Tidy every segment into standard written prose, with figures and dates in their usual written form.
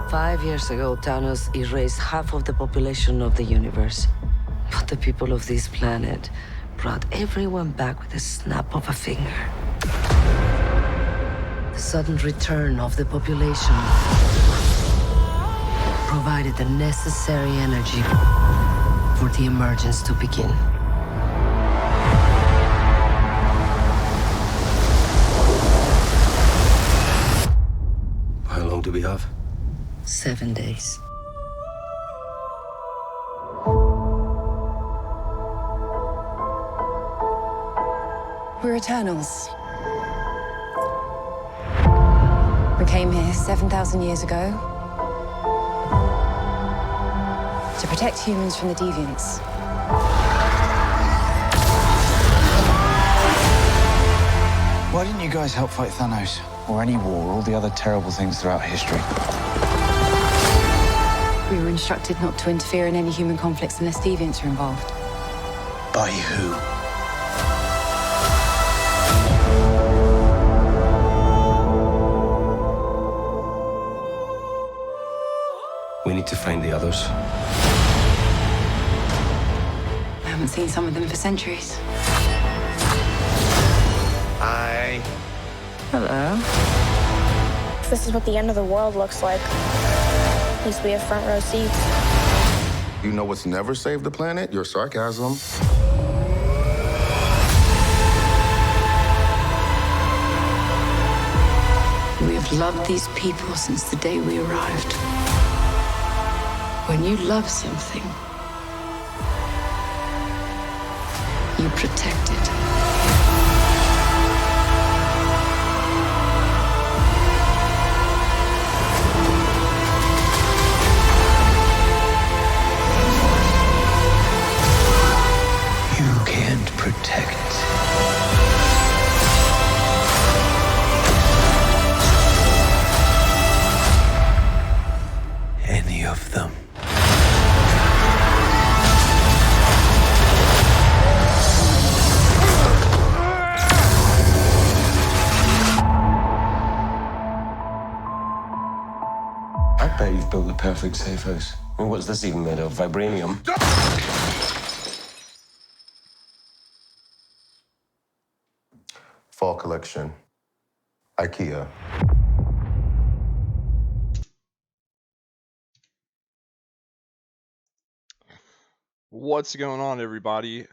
5 years ago, Thanos erased half of the population of the universe. But the people of this planet brought everyone back with a snap of a finger. The sudden return of the population provided the necessary energy for the emergence to begin. How long do we have? 7 days. We're Eternals. We came here 7,000 years ago to protect humans from the deviants. Why didn't you guys help fight Thanos? Or any war, or all the other terrible things throughout history? We were instructed not to interfere in any human conflicts unless deviants are involved. By who? We need to find the others. I haven't seen some of them for centuries. Hi. Hello. This is what the end of the world looks like. At least we have front row seats. You know what's never saved the planet? Your sarcasm. We have loved these people since the day we arrived. When you love something, you protect it. You can't protect. Any of them. I bet you've built the perfect safe house. I mean, what's this even made of? Vibranium? Fall collection. IKEA. What's going on, everybody?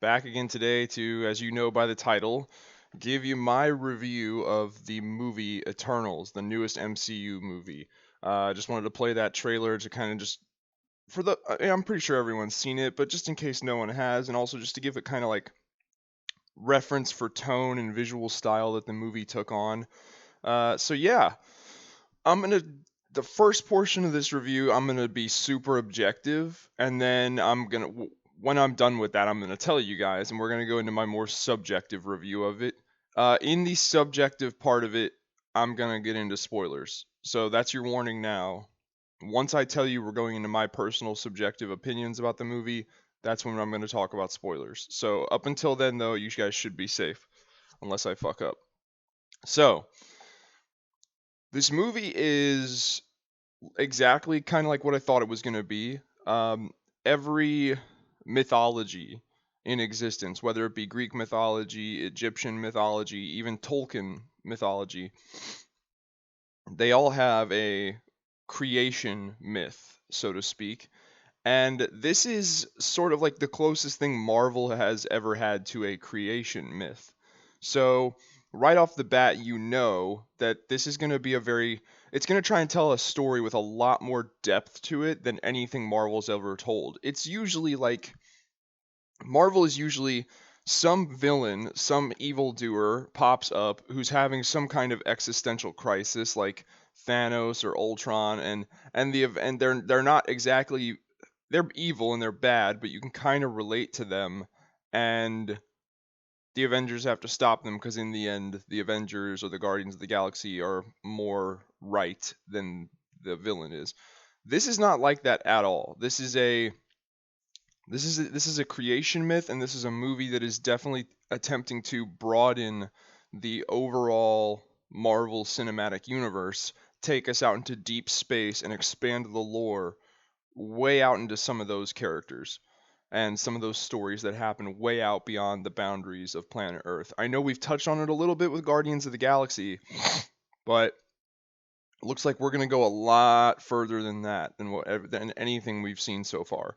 Back again today to, as you know by the title, give you my review of the movie Eternals, the newest MCU movie. I just wanted to play that trailer to kind of just, I'm pretty sure everyone's seen it, but just in case no one has, and also just to give it kind of like reference for tone and visual style that the movie took on. So yeah, the first portion of this review, I'm gonna be super objective, and then when I'm done with that, I'm gonna tell you guys, and we're gonna go into my more subjective review of it. In the subjective part of it, I'm gonna get into spoilers, so that's your warning now. Once I tell you we're going into my personal subjective opinions about the movie, that's when I'm gonna talk about spoilers. So up until then, though, you guys should be safe, unless I fuck up. So this movie is exactly kind of like what I thought it was going to be. Every mythology in existence, whether it be Greek mythology, Egyptian mythology, even Tolkien mythology, they all have a creation myth, so to speak. And this is sort of like the closest thing Marvel has ever had to a creation myth. So, right off the bat, you know that this is going to be it's going to try and tell a story with a lot more depth to it than anything Marvel's ever told. It's usually like, Marvel is usually some villain, some evildoer pops up who's having some kind of existential crisis, like Thanos or Ultron, and they're not exactly, they're evil and they're bad, but you can kind of relate to them, and the Avengers have to stop them because in the end, the Avengers or the Guardians of the Galaxy are more right than the villain is. This is not like that at all. This is a creation myth, and this is a movie that is definitely attempting to broaden the overall Marvel Cinematic Universe take us out into deep space and expand the lore way out into some of those characters and some of those stories that happen way out beyond the boundaries of planet Earth. I know we've touched on it a little bit with Guardians of the Galaxy, but it looks like we're going to go a lot further than that, than anything we've seen so far.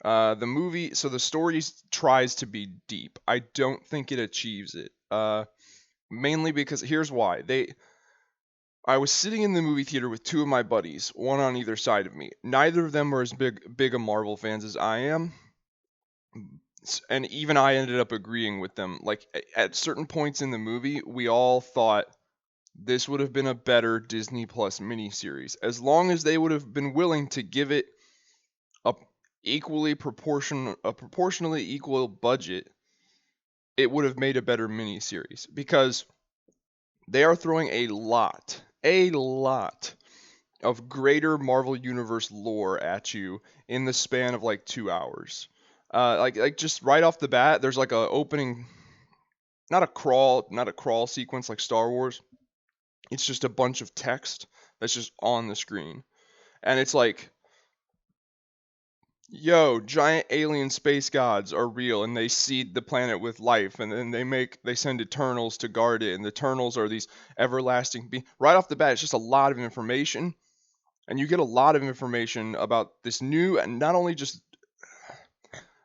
The movie, so the story tries to be deep. I don't think it achieves it. Mainly because, here's why. I was sitting in the movie theater with two of my buddies, one on either side of me. Neither of them were as big a Marvel fans as I am. And even I ended up agreeing with them. Like, at certain points in the movie, we all thought this would have been a better Disney Plus miniseries. As long as they would have been willing to give it a proportionally equal budget, it would have made a better miniseries. Because they are throwing a lot of greater Marvel Universe lore at you in the span of like 2 hours. Like just right off the bat, there's like a opening, not a crawl sequence like Star Wars. It's just a bunch of text that's just on the screen. And it's like, yo, giant alien space gods are real, and they seed the planet with life, and then they send Eternals to guard it, and the Eternals are these everlasting beings. Right off the bat, it's just a lot of information, and you get a lot of information about this new, and not only just,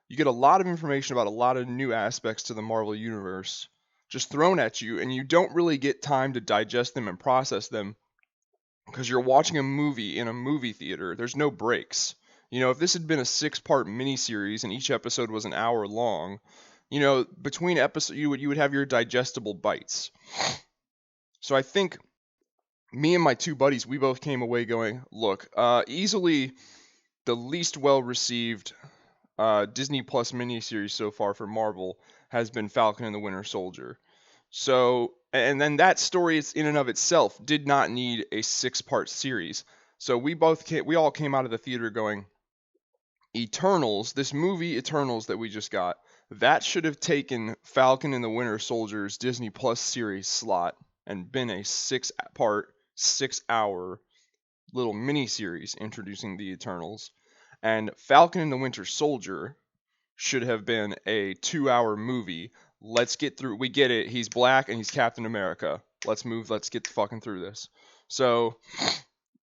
you get a lot of information about a lot of new aspects to the Marvel Universe just thrown at you, and you don't really get time to digest them and process them, because you're watching a movie in a movie theater. There's no breaks. You know, if this had been a 6-part miniseries and each episode was an hour long, you know, between episodes you would have your digestible bites. So I think me and my two buddies, we both came away going, look, easily the least well-received Disney Plus miniseries so far for Marvel has been Falcon and the Winter Soldier. So, and then that story in and of itself did not need a 6-part series. So we all came out of the theater going, Eternals, this movie Eternals that we just got, that should have taken Falcon and the Winter Soldier's Disney Plus series slot and been a 6-part, 6-hour little mini-series introducing the Eternals. And Falcon and the Winter Soldier should have been a 2-hour movie. Let's get through. We get it. He's black and he's Captain America. Let's get fucking through this. So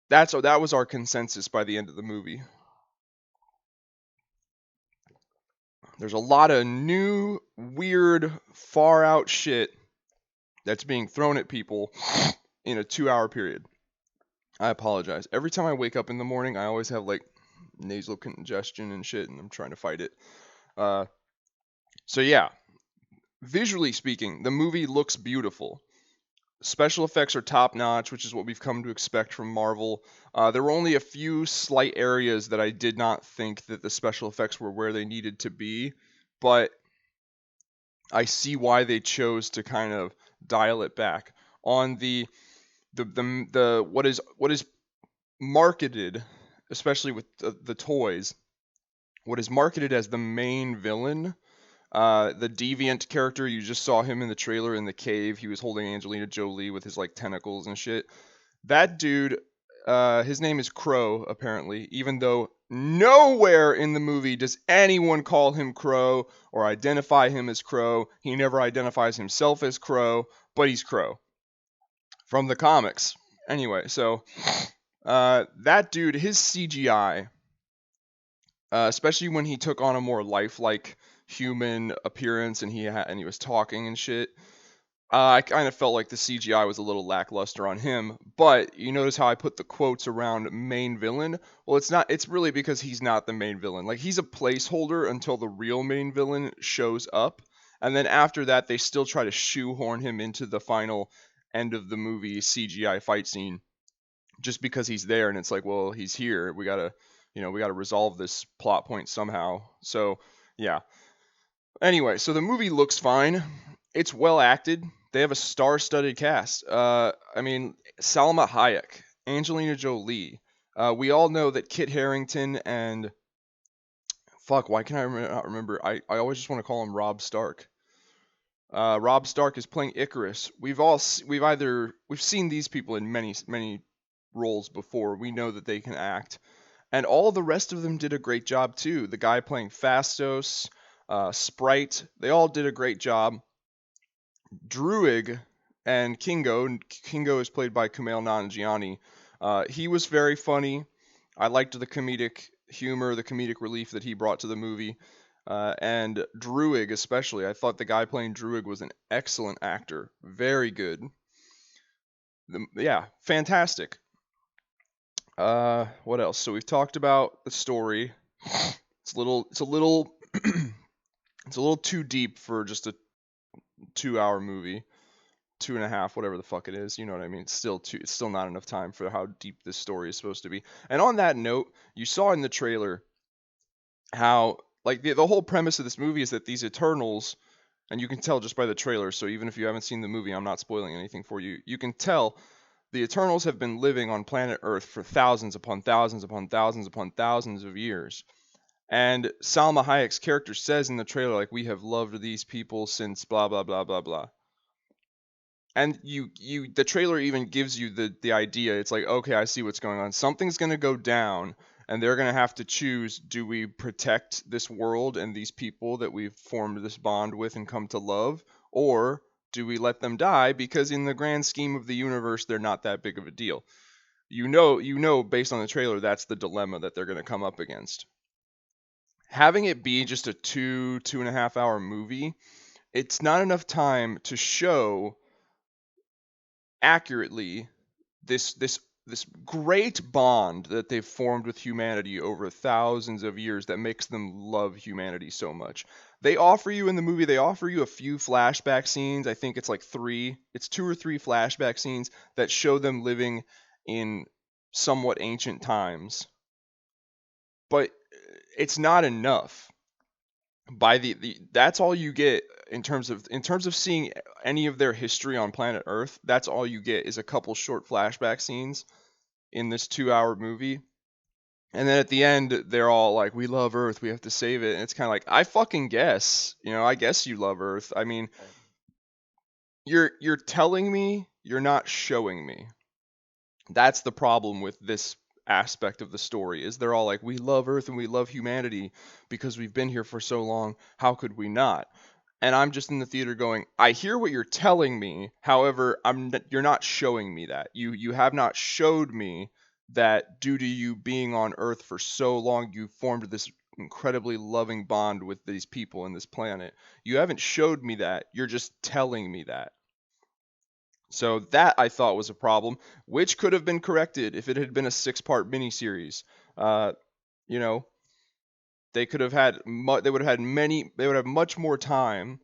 that was our consensus by the end of the movie. There's a lot of new, weird, far out shit that's being thrown at people in a 2-hour period. I apologize. Every time I wake up in the morning, I always have like nasal congestion and shit, and I'm trying to fight it. So yeah, visually speaking, the movie looks beautiful. Special effects are top notch, which is what we've come to expect from Marvel. There were only a few slight areas that I did not think that the special effects were where they needed to be, but I see why they chose to kind of dial it back. On the what is marketed, especially with the toys, what is marketed as the main villain, the Deviant character, you just saw him in the trailer in the cave. He was holding Angelina Jolie with his like tentacles and shit. That dude, his name is Crow, apparently, even though nowhere in the movie does anyone call him Crow or identify him as Crow. He never identifies himself as Crow, but he's Crow from the comics. Anyway, so that dude, his CGI, especially when he took on a more lifelike human appearance and he was talking and shit, I kind of felt like the CGI was a little lackluster on him. But you notice how I put the quotes around main villain? Well, it's really because he's not the main villain. Like, he's a placeholder until the real main villain shows up, and then after that they still try to shoehorn him into the final end of the movie CGI fight scene just because he's there, and it's like, well, he's here, we gotta resolve this plot point somehow. So yeah, anyway, so the movie looks fine. It's well acted. They have a star-studded cast. I mean, Salma Hayek, Angelina Jolie. We all know that Kit Harington and why can I not remember? I always just want to call him Rob Stark. Rob Stark is playing Icarus. We've seen these people in many roles before. We know that they can act. And all the rest of them did a great job too. The guy playing Phastos, Sprite, they all did a great job. Druig and Kingo is played by Kumail Nanjiani. He was very funny. I liked the comedic humor, the comedic relief that he brought to the movie. And Druig especially. I thought the guy playing Druig was an excellent actor. Very good. Yeah, fantastic. What else? So we've talked about the story. It's a little it's a little too deep for just a 2-hour movie. 2.5, whatever the fuck it is, you know what I mean? It's still not enough time for how deep this story is supposed to be. And on that note, you saw in the trailer how, like, the whole premise of this movie is that these Eternals, and you can tell just by the trailer, so even if you haven't seen the movie, I'm not spoiling anything for you, you can tell the Eternals have been living on planet Earth for thousands upon thousands upon thousands upon thousands of years. And Salma Hayek's character says in the trailer, like, we have loved these people since blah, blah, blah, blah, blah. And the trailer even gives you the idea. It's like, okay, I see what's going on. Something's going to go down, and they're going to have to choose, do we protect this world and these people that we've formed this bond with and come to love, or do we let them die because in the grand scheme of the universe, they're not that big of a deal? You know, based on the trailer, that's the dilemma that they're going to come up against. Having it be just a 2.5 hour movie, it's not enough time to show accurately this great bond that they've formed with humanity over thousands of years that makes them love humanity so much. They offer you in the movie, a few flashback scenes. I think it's like 2 or 3 flashback scenes that show them living in somewhat ancient times. But it's not enough. That's all you get in terms of seeing any of their history on planet Earth. That's all you get is a couple short flashback scenes in this 2-hour movie. And then at the end, they're all like, we love Earth, we have to save it. And it's kind of like, I fucking guess, I guess you love Earth. I mean, you're telling me, you're not showing me. That's the problem with this aspect of the story, is they're all like, we love Earth and we love humanity because we've been here for so long, how could we not? And I'm just in the theater going, I hear what you're telling me, however, you're not showing me that. You have not showed me that due to you being on Earth for so long, you formed this incredibly loving bond with these people in this planet. You haven't showed me that, you're just telling me that. So that I thought was a problem, which could have been corrected if it had been a 6-part miniseries. They could have had they would have much more time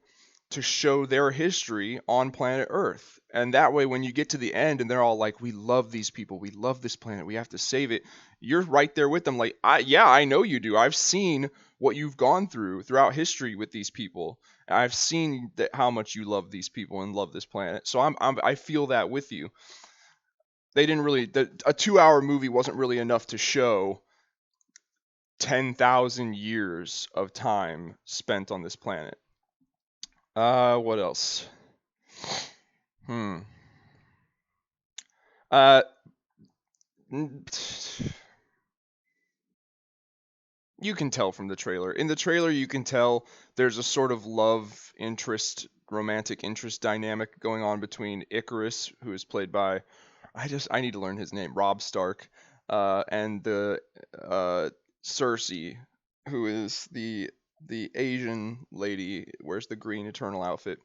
to show their history on planet Earth. And that way, when you get to the end and they're all like, we love these people, we love this planet, we have to save it, you're right there with them like, I know you do. I've seen what you've gone through throughout history with these people. I've seen how much you love these people and love this planet. So I feel that with you. They didn't really, a 2-hour movie wasn't really enough to show 10,000 years of time spent on this planet. What else? You can tell from the trailer. In the trailer, you can tell there's a sort of love interest, romantic interest dynamic going on between Icarus, who is played by, I need to learn his name, Rob Stark, and the Cersei, who is the Asian lady, wears the green Eternal outfit.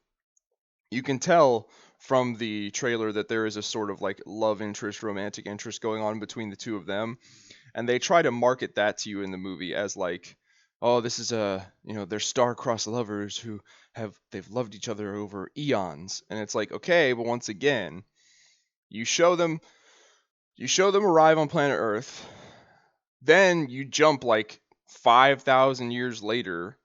You can tell from the trailer that there is a sort of like love interest, romantic interest going on between the two of them. And they try to market that to you in the movie as like, oh, this is they're star-crossed lovers who they've loved each other over eons. And it's like, okay, but once again, you show them arrive on planet Earth, then you jump like 5,000 years later,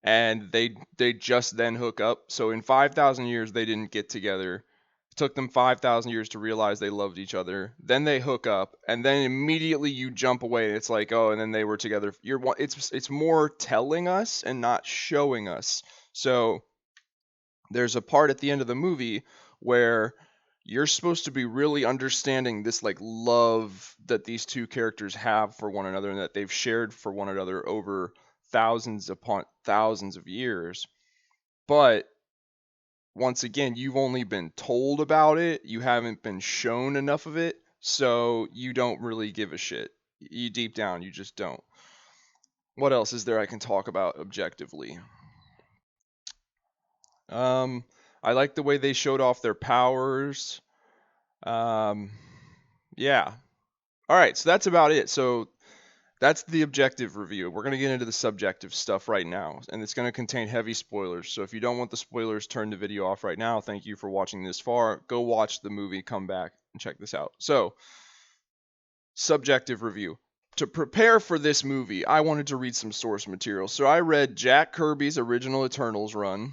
and they just then hook up. So in 5,000 years, they didn't get together. It took them 5,000 years to realize they loved each other. Then they hook up, and then immediately you jump away. And it's like, oh, and then they were together. It's more telling us and not showing us. So there's a part at the end of the movie where you're supposed to be really understanding this like love that these two characters have for one another and that they've shared for one another over thousands upon thousands of years. But once again, you've only been told about it, you haven't been shown enough of it, so you don't really give a shit. You deep down, you just don't. What else is there I can talk about objectively? I like the way they showed off their powers. Yeah. All right, so that's about it. So that's the objective review. We're going to get into the subjective stuff right now, and it's going to contain heavy spoilers. So if you don't want the spoilers, turn the video off right now. Thank you for watching this far. Go watch the movie, come back, and check this out. So, subjective review. To prepare for this movie, I wanted to read some source material. So I read Jack Kirby's original Eternals run.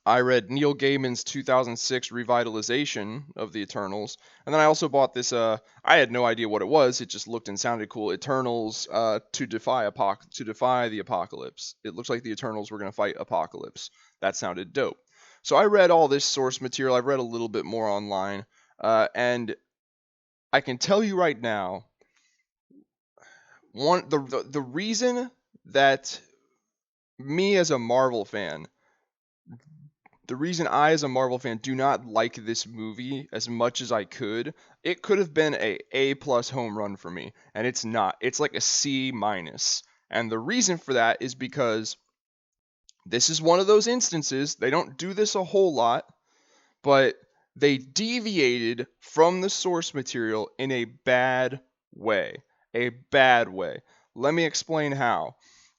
I read Neil Gaiman's 2006 revitalization of the Eternals, and then I also bought this. I had no idea what it was. It just looked and sounded cool. Eternals to defy the apocalypse. It looks like the Eternals were going to fight Apocalypse. That sounded dope. So I read all this source material. I've read a little bit more online, and I can tell you right now, the reason that me as a Marvel fan. The reason I, as a Marvel fan, do not like this movie as much as I could, it could have been a A+ home run for me, and it's not. It's like a C-. And the reason for that is because this is one of those instances, they don't do this a whole lot, but they deviated from the source material in a bad way. A bad way. Let me explain how.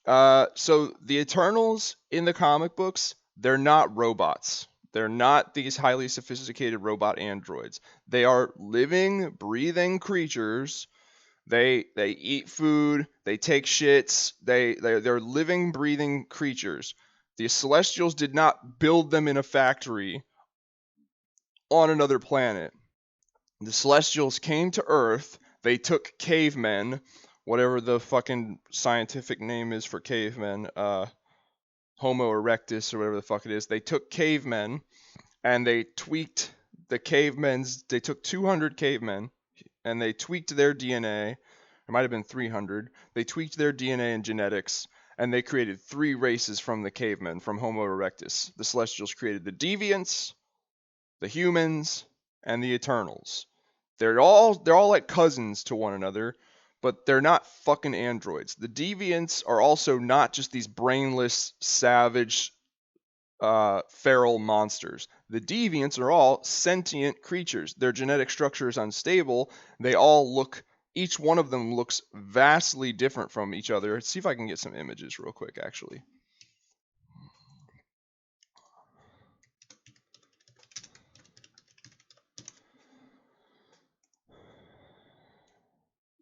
So the Eternals in the comic books, they're not robots. They're not these highly sophisticated robot androids. They are living, breathing creatures. They eat food. They take shits. They're living, breathing creatures. The Celestials did not build them in a factory on another planet. The Celestials came to Earth. They took cavemen, whatever the fucking scientific name is for cavemen, Homo erectus or whatever the fuck it is. They took cavemen and they tweaked the cavemen's. They took 200 cavemen and they tweaked their DNA. It might have been 300. They tweaked their DNA and genetics and they created 3 races from the cavemen, from Homo erectus. The Celestials created the Deviants, the humans, and the Eternals. They're all like cousins to one another, but they're not fucking androids. The Deviants are also not just these brainless, savage, feral monsters. The Deviants are all sentient creatures. Their genetic structure is unstable. They all look, each one of them looks vastly different from each other. Let's see if I can get some images real quick, actually.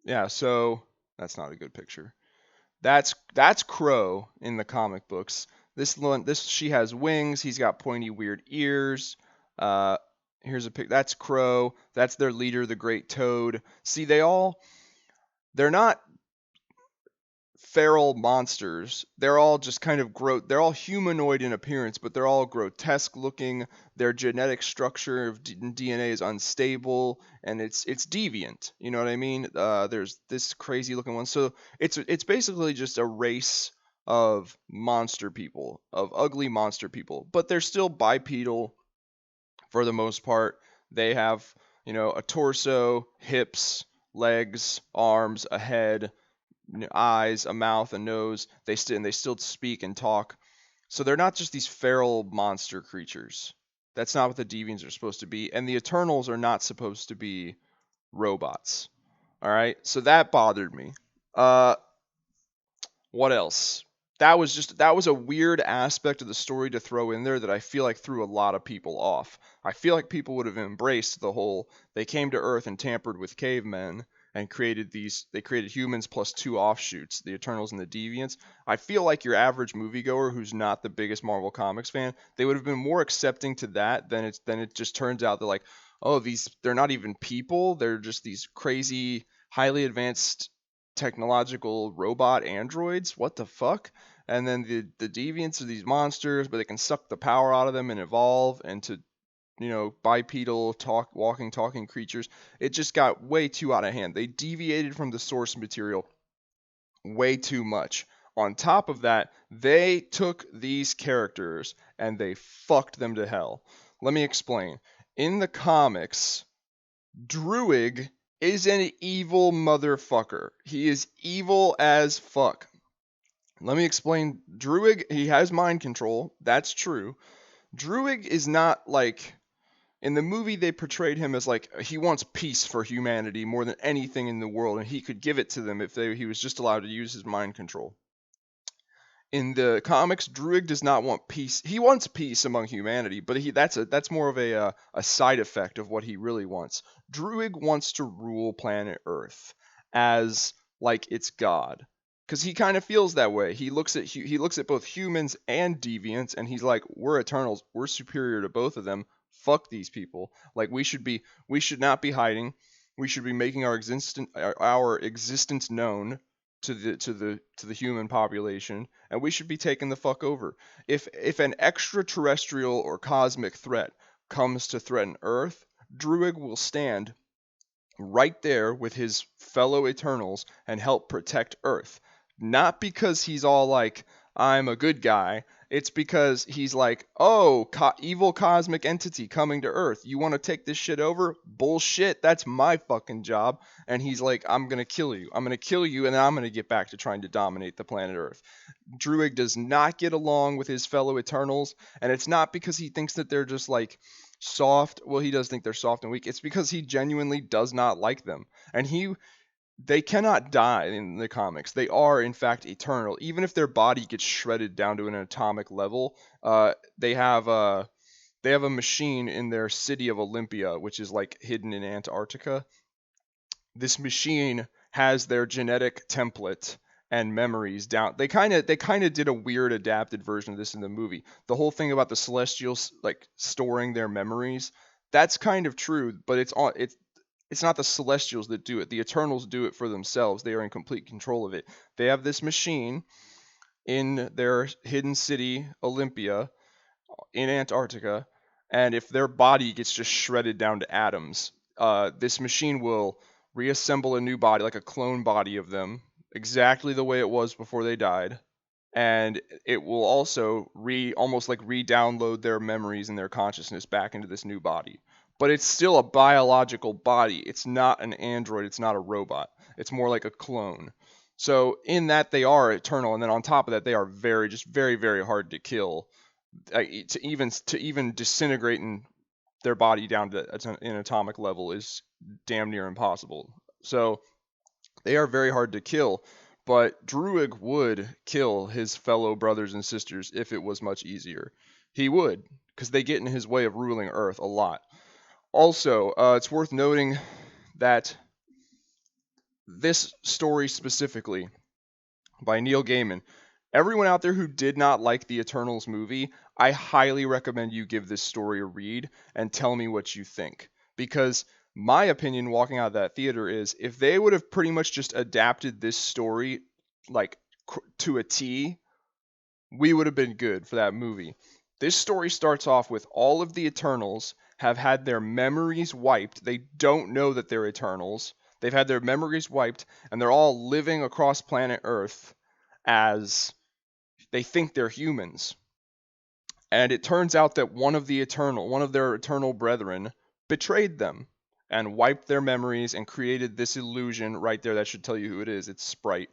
Yeah, so that's not a good picture. That's Crow in the comic books. She has wings. He's got pointy, weird ears. Here's a pic. That's Crow. That's their leader, the Great Toad. See, they're not feral monsters. They're all just kind of they're all humanoid in appearance, but they're all grotesque looking. Their genetic structure of DNA is unstable and it's deviant. You know what I mean? There's this crazy looking one. So it's basically just a race of monster people, of ugly monster people, but they're still bipedal for the most part. They have, a torso, hips, legs, arms, a head, eyes, a mouth, a nose. They still speak and talk. So they're not just these feral monster creatures. That's not what the Deviants are supposed to be. And the Eternals are not supposed to be robots. All right? So that bothered me. What else? That was a weird aspect of the story to throw in there that I feel like threw a lot of people off. I feel like people would have embraced the whole, they came to Earth and tampered with cavemen and created humans plus 2 offshoots, the Eternals and the Deviants. I feel like your average moviegoer who's not the biggest Marvel Comics fan, they would have been more accepting to that than it just turns out they're like, oh, they're not even people, they're just these crazy, highly advanced technological robot androids. What the fuck? And then the Deviants are these monsters, but they can suck the power out of them and evolve into bipedal, walking, talking creatures. It just got way too out of hand. They deviated from the source material way too much. On top of that, they took these characters and they fucked them to hell. Let me explain. In the comics, Druig is an evil motherfucker. He is evil as fuck. Let me explain. Druig, he has mind control. That's true. Druig is not like, in the movie they portrayed him as like, he wants peace for humanity more than anything in the world, and he could give it to them if he was just allowed to use his mind control. In the comics, Druig does not want peace. He wants peace among humanity, but that's more of a side effect of what he really wants. Druig wants to rule planet Earth as like it's God, because he kind of feels that way. He looks at both humans and deviants, and he's like, we're Eternals, we're superior to both of them. Fuck these people. Like we should not be hiding. We should be making our existence known to the human population, and we should be taking the fuck over. If an extraterrestrial or cosmic threat comes to threaten Earth, Druig will stand right there with his fellow Eternals and help protect Earth. Not because he's all like, I'm a good guy. It's because he's like, oh, evil cosmic entity coming to Earth. You want to take this shit over? Bullshit. That's my fucking job. And he's like, I'm going to kill you. I'm going to kill you, and then I'm going to get back to trying to dominate the planet Earth. Druig does not get along with his fellow Eternals, and it's not because he thinks that they're just like soft. Well, he does think they're soft and weak. It's because he genuinely does not like them. And they cannot die in the comics. They are, in fact, eternal. Even if their body gets shredded down to an atomic level, they have a machine in their city of Olympia, which is like hidden in Antarctica. This machine has their genetic template and memories down. They kind of did a weird adapted version of this in the movie. The whole thing about the Celestials like storing their memories, that's kind of true, but it's not the Celestials that do it. The Eternals do it for themselves. They are in complete control of it. They have this machine in their hidden city, Olympia, in Antarctica, and if their body gets just shredded down to atoms, this machine will reassemble a new body, like a clone body of them, exactly the way it was before they died, and it will also almost like re-download their memories and their consciousness back into this new body. But it's still a biological body. It's not an android. It's not a robot. It's more like a clone. So in that, they are eternal, and then on top of that, they are very, very hard to kill. To even disintegrate their body down to an atomic level is damn near impossible. So they are very hard to kill. But Druig would kill his fellow brothers and sisters if it was much easier. He would, because they get in his way of ruling Earth a lot. Also, it's worth noting that this story specifically by Neil Gaiman, everyone out there who did not like the Eternals movie, I highly recommend you give this story a read and tell me what you think. Because my opinion walking out of that theater is, if they would have pretty much just adapted this story like to a T, we would have been good for that movie. This story starts off with all of the Eternals have had their memories wiped. They don't know that they're Eternals. They've had their memories wiped, and they're all living across planet Earth as they think they're humans. And it turns out that one of their Eternal brethren betrayed them and wiped their memories and created this illusion right there. That should tell you who it is. It's Sprite.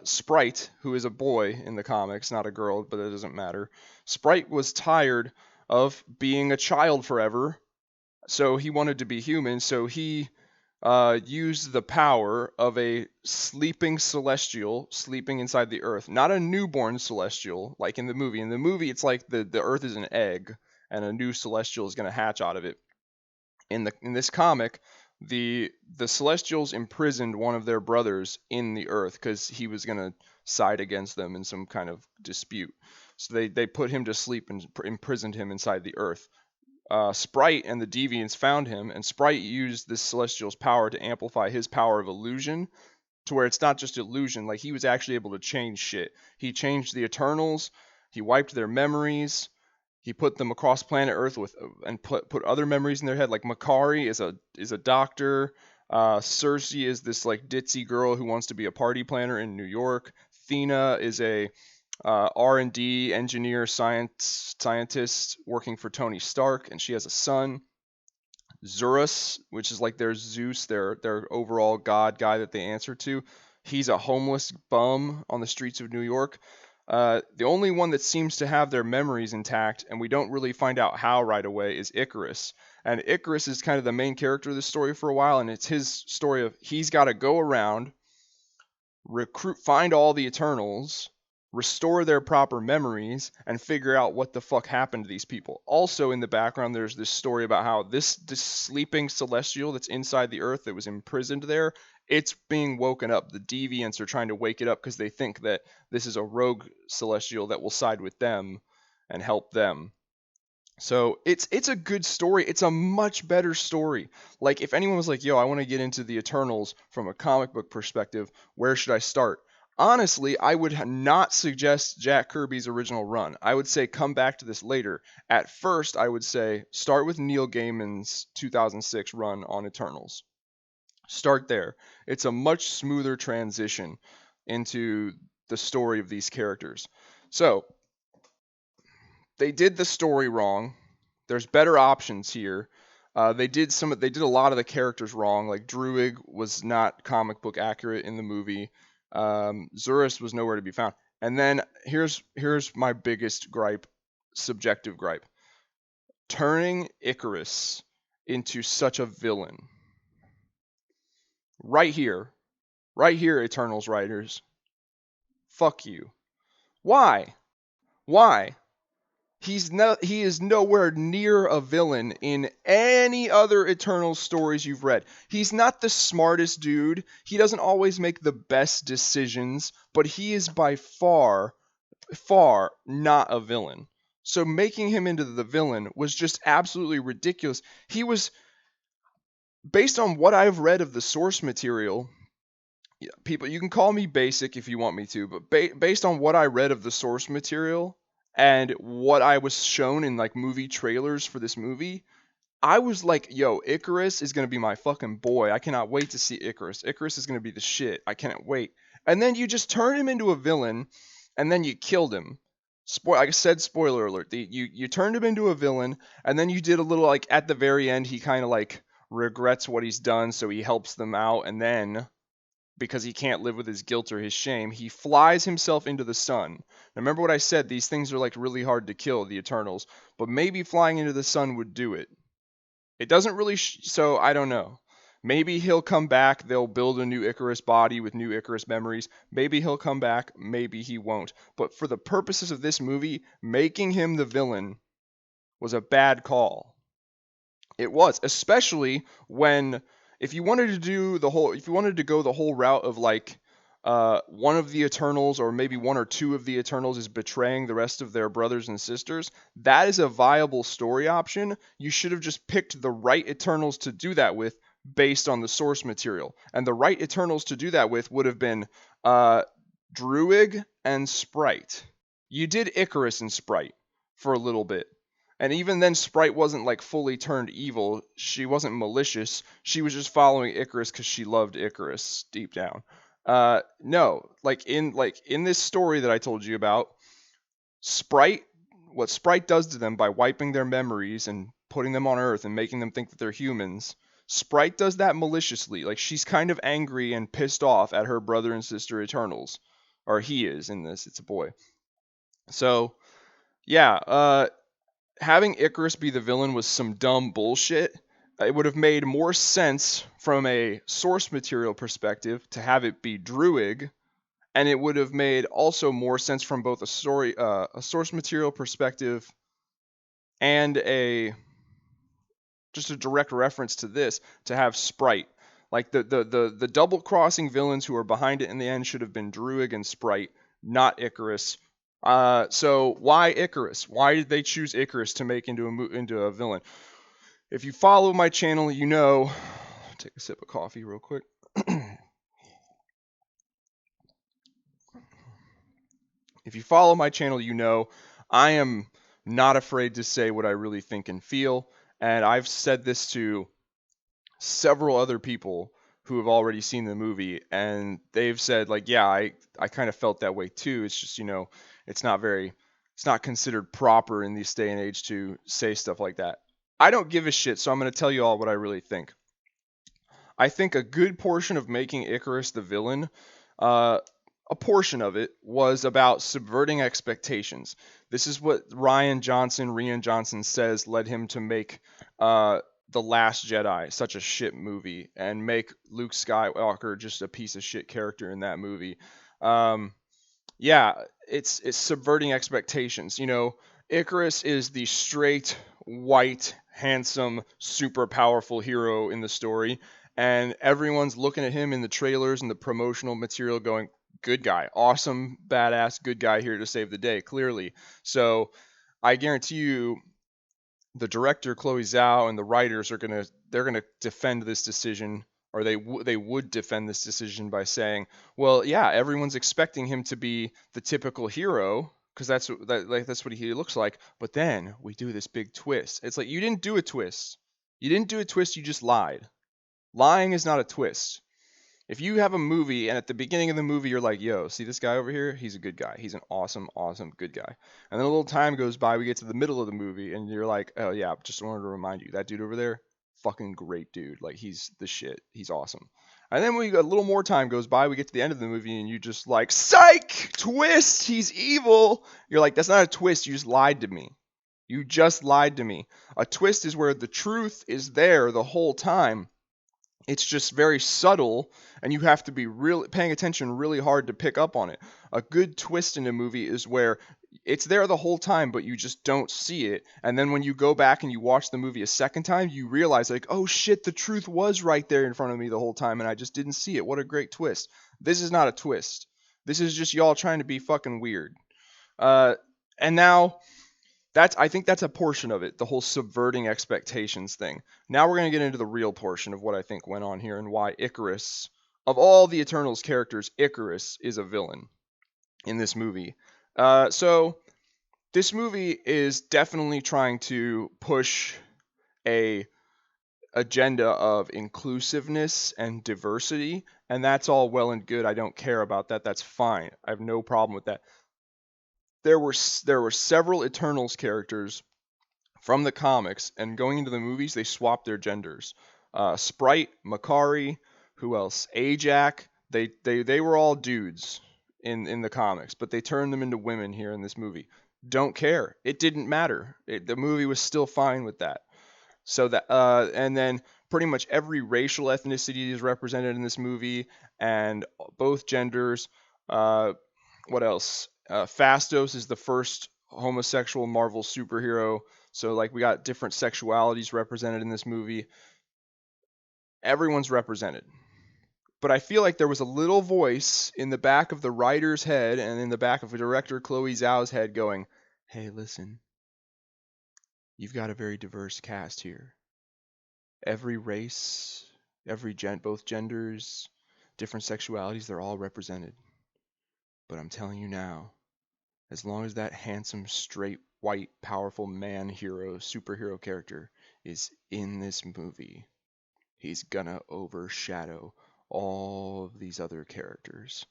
Sprite, who is a boy in the comics, not a girl, but it doesn't matter. Sprite was tired of being a child forever, so he wanted to be human, so he used the power of a sleeping celestial sleeping inside the Earth. Not a newborn celestial, like in the movie. In the movie, it's like the Earth is an egg, and a new celestial is going to hatch out of it. In this comic, the Celestials imprisoned one of their brothers in the Earth because he was going to side against them in some kind of dispute. So they put him to sleep and imprisoned him inside the Earth. Sprite and the Deviants found him, and Sprite used this Celestial's power to amplify his power of illusion, to where it's not just illusion, like he was actually able to change shit. He changed the Eternals, he wiped their memories, He put them across planet Earth with and put other memories in their head. Like Makari is a doctor. Cersei is this like ditzy girl who wants to be a party planner in New York. Thena is a R&D engineer scientist working for Tony Stark, and she has a son. Zurus, which is like their Zeus, their overall god guy that they answer to. He's a homeless bum on the streets of New York. The only one that seems to have their memories intact, and we don't really find out how right away, is Icarus. And Icarus is kind of the main character of the story for a while, and it's his story of he's got to go around, find all the Eternals, restore their proper memories, and figure out what the fuck happened to these people. Also in the background, there's this story about how this sleeping celestial that's inside the Earth that was imprisoned there, it's being woken up. The deviants are trying to wake it up because they think that this is a rogue celestial that will side with them and help them. So it's a good story. It's a much better story. Like if anyone was like, yo, I want to get into the Eternals from a comic book perspective, where should I start? Honestly, I would not suggest Jack Kirby's original run. I would say come back to this later. At first, I would say start with Neil Gaiman's 2006 run on Eternals. Start there. It's a much smoother transition into the story of these characters. So, they did the story wrong. There's better options here. They did a lot of the characters wrong. Like Druig was not comic book accurate in the movie. Zurus was nowhere to be found. And then here's my biggest gripe, subjective gripe. Turning Icarus into such a villain. Right here, Eternals writers. Fuck you. Why? He is nowhere near a villain in any other Eternals stories you've read. He's not the smartest dude. He doesn't always make the best decisions, but he is by far not a villain. So making him into the villain was just absolutely ridiculous. He was, based on what I've read of the source material, people, you can call me basic if you want me to, but based on what I read of the source material and what I was shown in like movie trailers for this movie, I was like, yo, Icarus is going to be my fucking boy. I cannot wait to see Icarus. Icarus is going to be the shit. I cannot wait. And then you just turn him into a villain, and then you killed him. Like I said, spoiler alert. You turned him into a villain, and then you did a little, like, at the very end, he kind of, like, regrets what he's done, so he helps them out, and then, because he can't live with his guilt or his shame, he flies himself into the sun. Now, remember what I said, these things are, like, really hard to kill, the Eternals, but maybe flying into the sun would do it. It doesn't really, so I don't know. Maybe he'll come back, they'll build a new Icarus body with new Icarus memories. Maybe he'll come back, maybe he won't. But for the purposes of this movie, making him the villain was a bad call. It was, especially when, if you wanted to go the whole route of like, one of the Eternals or maybe one or two of the Eternals is betraying the rest of their brothers and sisters, that is a viable story option. You should have just picked the right Eternals to do that with based on the source material. And the right Eternals to do that with would have been Druig and Sprite. You did Icarus and Sprite for a little bit. And even then, Sprite wasn't like fully turned evil. She wasn't malicious. She was just following Icarus because she loved Icarus deep down. No, like in this story that I told you about, Sprite, what Sprite does to them by wiping their memories and putting them on Earth and making them think that they're humans, Sprite does that maliciously. Like, she's kind of angry and pissed off at her brother and sister Eternals. Or he is in this, it's a boy. So, yeah, having Icarus be the villain was some dumb bullshit. It would have made more sense from a source material perspective to have it be Druig, and it would have made also more sense from both a source material perspective and just a direct reference to this, to have Sprite. Like the double crossing villains who are behind it in the end should have been Druig and Sprite, not Icarus. So why Icarus? Why did they choose Icarus to make into a villain? If you follow my channel, you know. Take a sip of coffee real quick. If you follow my channel, you know I am not afraid to say what I really think and feel. And I've said this to several other people who have already seen the movie, and they've said, like, yeah, I kind of felt that way too. It's just, it's not considered proper in this day and age to say stuff like that. I don't give a shit, so I'm going to tell you all what I really think. I think a good portion of making Ikaris the villain, a portion of it was about subverting expectations. This is what Rian Johnson says led him to make The Last Jedi such a shit movie and make Luke Skywalker just a piece of shit character in that movie. Yeah, it's subverting expectations. Ikaris is the straight, white, handsome, super powerful hero in the story, and everyone's looking at him in the trailers and the promotional material going, good guy, awesome, badass, good guy here to save the day, clearly. So I guarantee you the director Chloe Zhao and the writers are gonna defend this decision, or they would defend this decision by saying, well, yeah, everyone's expecting him to be the typical hero because that's what he looks like, but then we do this big twist. It's like, you didn't do a twist. You just lied. Lying is not a twist. If you have a movie and at the beginning of the movie you're like, yo, see this guy over here? He's a good guy. He's an awesome, awesome good guy. And then a little time goes by, we get to the middle of the movie and you're like, oh yeah, just wanted to remind you, that dude over there, fucking great dude. Like, he's the shit. He's awesome. And then when a little more time goes by, we get to the end of the movie and you just like, psych! Twist! He's evil! You're like, that's not a twist, you just lied to me. You just lied to me. A twist is where the truth is there the whole time. It's just very subtle, and you have to be really paying attention really hard to pick up on it. A good twist in a movie is where it's there the whole time, but you just don't see it. And then when you go back and you watch the movie a second time, you realize, like, oh shit, the truth was right there in front of me the whole time, and I just didn't see it. What a great twist. This is not a twist. This is just y'all trying to be fucking weird. And now, I think that's a portion of it, the whole subverting expectations thing. Now we're going to get into the real portion of what I think went on here and why Ikaris, of all the Eternals characters, Ikaris is a villain in this movie. So this movie is definitely trying to push a agenda of inclusiveness and diversity, and that's all well and good. I don't care about that. That's fine. I have no problem with that. There were several Eternals characters from the comics, and going into the movies, they swapped their genders. Sprite, Makari, who else? Ajak. They were all dudes in the comics, but they turned them into women here in this movie. Don't care. It didn't matter. The movie was still fine with that. So that and then pretty much every racial ethnicity is represented in this movie, and both genders. What else? Phastos is the first homosexual Marvel superhero. So, like, we got different sexualities represented in this movie. Everyone's represented. But I feel like there was a little voice in the back of the writer's head and in the back of director Chloe Zhao's head going, hey, listen, you've got a very diverse cast here. Every race, both genders, different sexualities, they're all represented. But I'm telling you now, as long as that handsome, straight, white, powerful man hero, superhero character is in this movie, he's gonna overshadow all of these other characters.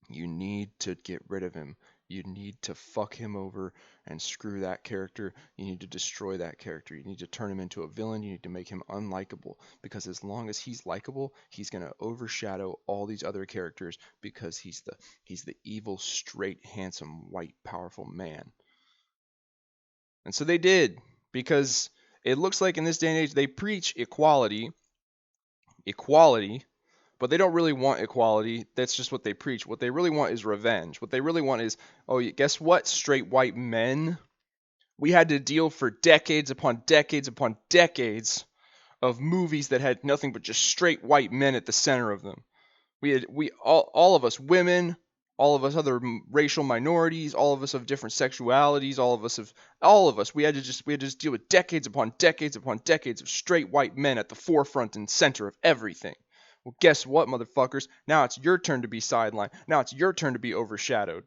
You need to get rid of him. You need to fuck him over and screw that character. You need to destroy that character. You need to turn him into a villain. You need to make him unlikable. Because as long as he's likable, he's going to overshadow all these other characters because he's the evil, straight, handsome, white, powerful man. And so they did, because it looks like in this day and age they preach equality, but they don't really want equality. That's just what they preach. What they really want is revenge. What they really want is, oh, guess what, straight white men? We had to deal for decades upon decades upon decades of movies that had nothing but just straight white men at the center of them. All of us women, all of us other racial minorities, all of us of different sexualities, all of us, we had to just deal with decades upon decades upon decades of straight white men at the forefront and center of everything. Well, guess what, motherfuckers? Now it's your turn to be sidelined. Now it's your turn to be overshadowed.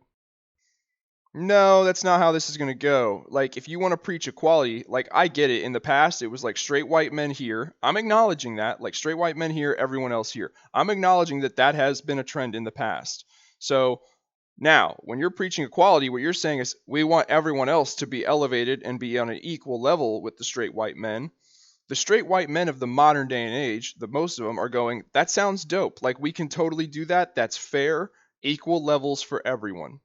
No, that's not how this is going to go. Like, if you want to preach equality, like, I get it. In the past, it was like straight white men here. I'm acknowledging that. Like, straight white men here, everyone else here. I'm acknowledging that that has been a trend in the past. So, now, when you're preaching equality, what you're saying is we want everyone else to be elevated and be on an equal level with the straight white men. The straight white men of the modern day and age, the most of them are going, that sounds dope. Like, we can totally do that. That's fair. Equal levels for everyone.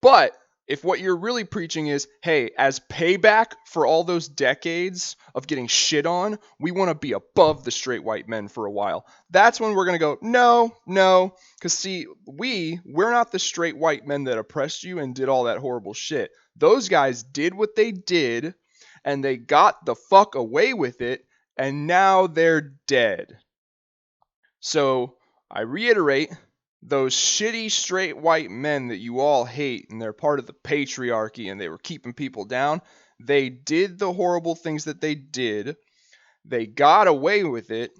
But if what you're really preaching is, hey, as payback for all those decades of getting shit on, we want to be above the straight white men for a while. That's when we're going to go, no. Because see, we're not the straight white men that oppressed you and did all that horrible shit. Those guys did what they did, and they got the fuck away with it, and now they're dead. So, I reiterate, those shitty straight white men that you all hate and they're part of the patriarchy and they were keeping people down, they did the horrible things that they did. They got away with it.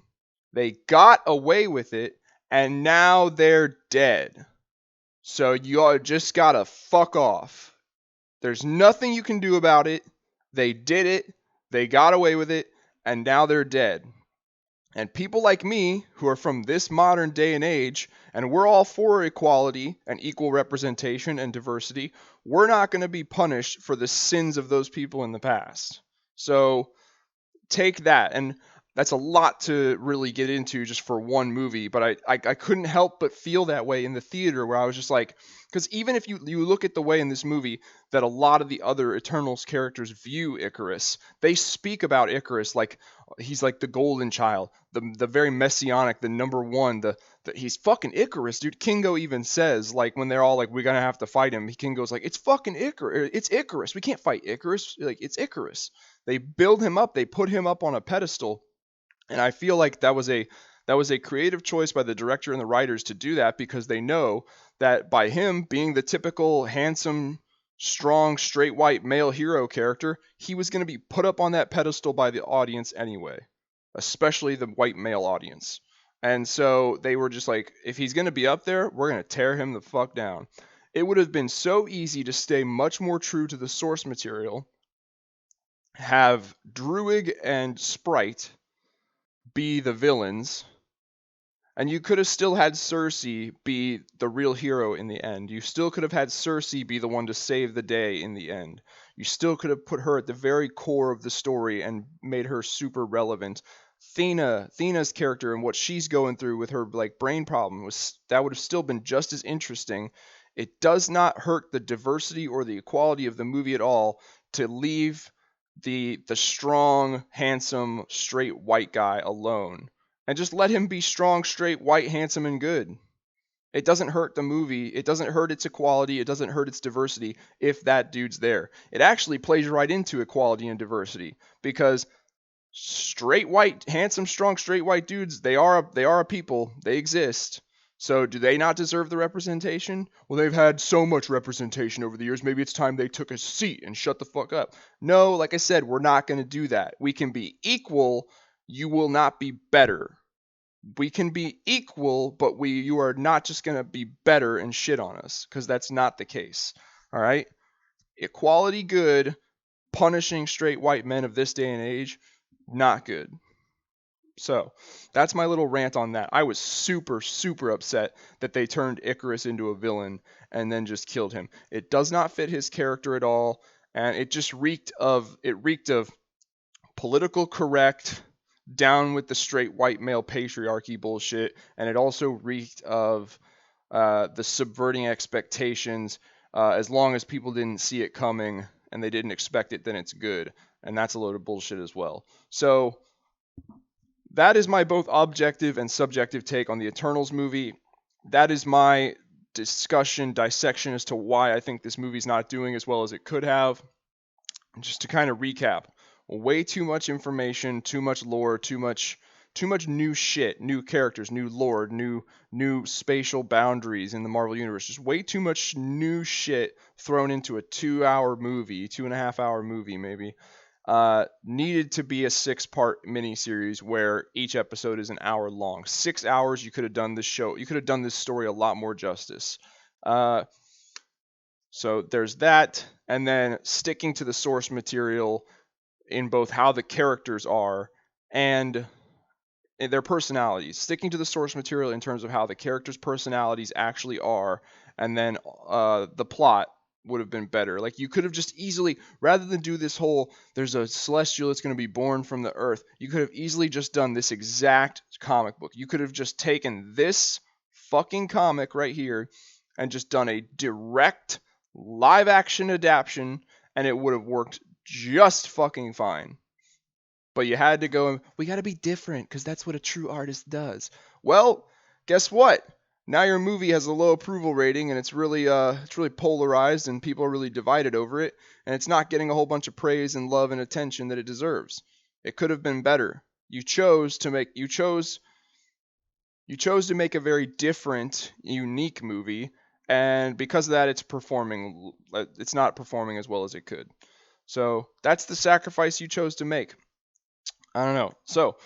And now they're dead. So you all just gotta fuck off. There's nothing you can do about it. They did it. They got away with it. And now they're dead. And people like me, who are from this modern day and age, and we're all for equality and equal representation and diversity, we're not going to be punished for the sins of those people in the past. So take that. And that's a lot to really get into just for one movie, but I couldn't help but feel that way in the theater, where I was just like, because even if you look at the way in this movie that a lot of the other Eternals characters view Icarus, they speak about Icarus like he's like the golden child, the very messianic, the number one, he's fucking Icarus, dude. Kingo even says, like, when they're all like, we're gonna have to fight him, Kingo's like, it's fucking Icarus, it's Icarus, we can't fight Icarus, like, it's Icarus. They build him up, they put him up on a pedestal. And I feel like that was a creative choice by the director and the writers to do that, because they know that by him being the typical handsome, strong, straight white male hero character, he was going to be put up on that pedestal by the audience anyway, especially the white male audience. And so they were just like, if he's going to be up there, we're going to tear him the fuck down. It would have been so easy to stay much more true to the source material, have Druig and Sprite be the villains, and you could have still had Cersei be the real hero in the end. You still could have had Cersei be the one to save the day in the end. You still could have put her at the very core of the story and made her super relevant. Thena's character and what she's going through with her like brain problem would have still been just as interesting. It does not hurt the diversity or the equality of the movie at all to leave the strong, handsome, straight white guy alone and just let him be strong, straight, white, handsome, and good. It doesn't hurt the movie. It doesn't hurt its equality. It doesn't hurt its diversity if that dude's there. It actually plays right into equality and diversity, because straight white, handsome, strong, straight white dudes, they are a people. They exist. So do they not deserve the representation? Well, they've had so much representation over the years. Maybe it's time they took a seat and shut the fuck up. No, like I said, we're not going to do that. We can be equal. You will not be better. We can be equal, but you are not just going to be better and shit on us, because that's not the case. All right? Equality good, punishing straight white men of this day and age, not good. So that's my little rant on that. I was super, super upset that they turned Icarus into a villain and then just killed him. It does not fit his character at all, and it just reeked of political correct, down with the straight white male patriarchy bullshit, and it also reeked of the subverting expectations. As long as people didn't see it coming and they didn't expect it, then it's good, and that's a load of bullshit as well. So that is my both objective and subjective take on the Eternals movie. That is my dissection as to why I think this movie's not doing as well as it could have. Just to kind of recap, way too much information, too much lore, too much new shit, new characters, new lore, new spatial boundaries in the Marvel Universe. Just way too much new shit thrown into a 2-hour movie, 2.5-hour movie maybe. Needed to be a 6-part miniseries where each episode is an hour long. 6 hours, you could have done this show. You could have done this story a lot more justice. So there's that, and then sticking to the source material in both how the characters are and their personalities, sticking to the source material in terms of how the characters' personalities actually are, and then the plot would have been better. Like, you could have just easily, rather than do this whole, there's a celestial that's going to be born from the earth, you could have easily just done this exact comic book. You could have just taken this fucking comic right here and just done a direct live action adaptation, and it would have worked just fucking fine. But you had to go, we got to be different because that's what a true artist does. Well, guess what? Now your movie has a low approval rating, and it's really polarized, and people are really divided over it, and it's not getting a whole bunch of praise and love and attention that it deserves. It could have been better. You chose to make a very different, unique movie, and because of that, it's not performing as well as it could. So that's the sacrifice you chose to make. I don't know. So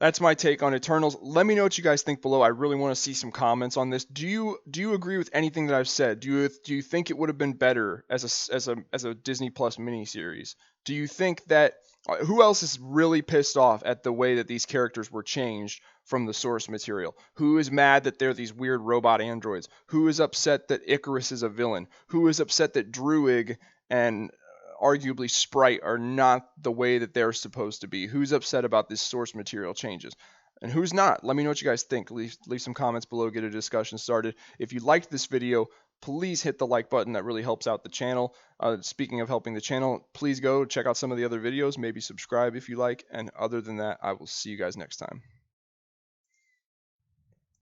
that's my take on Eternals. Let me know what you guys think below. I really want to see some comments on this. Do you agree with anything that I've said? Do you think it would have been better as a Disney Plus miniseries? Do you think that who else is really pissed off at the way that these characters were changed from the source material? Who is mad that they're these weird robot androids? Who is upset that Icarus is a villain? Who is upset that Druig and arguably Sprite are not the way that they're supposed to be? Who's upset about this source material changes? And who's not? Let me know what you guys think. Leave some comments below, get a discussion started. If you liked this video, please hit the like button. That really helps out the channel. Speaking of helping the channel, please go check out some of the other videos. Maybe subscribe if you like. And other than that, I will see you guys next time.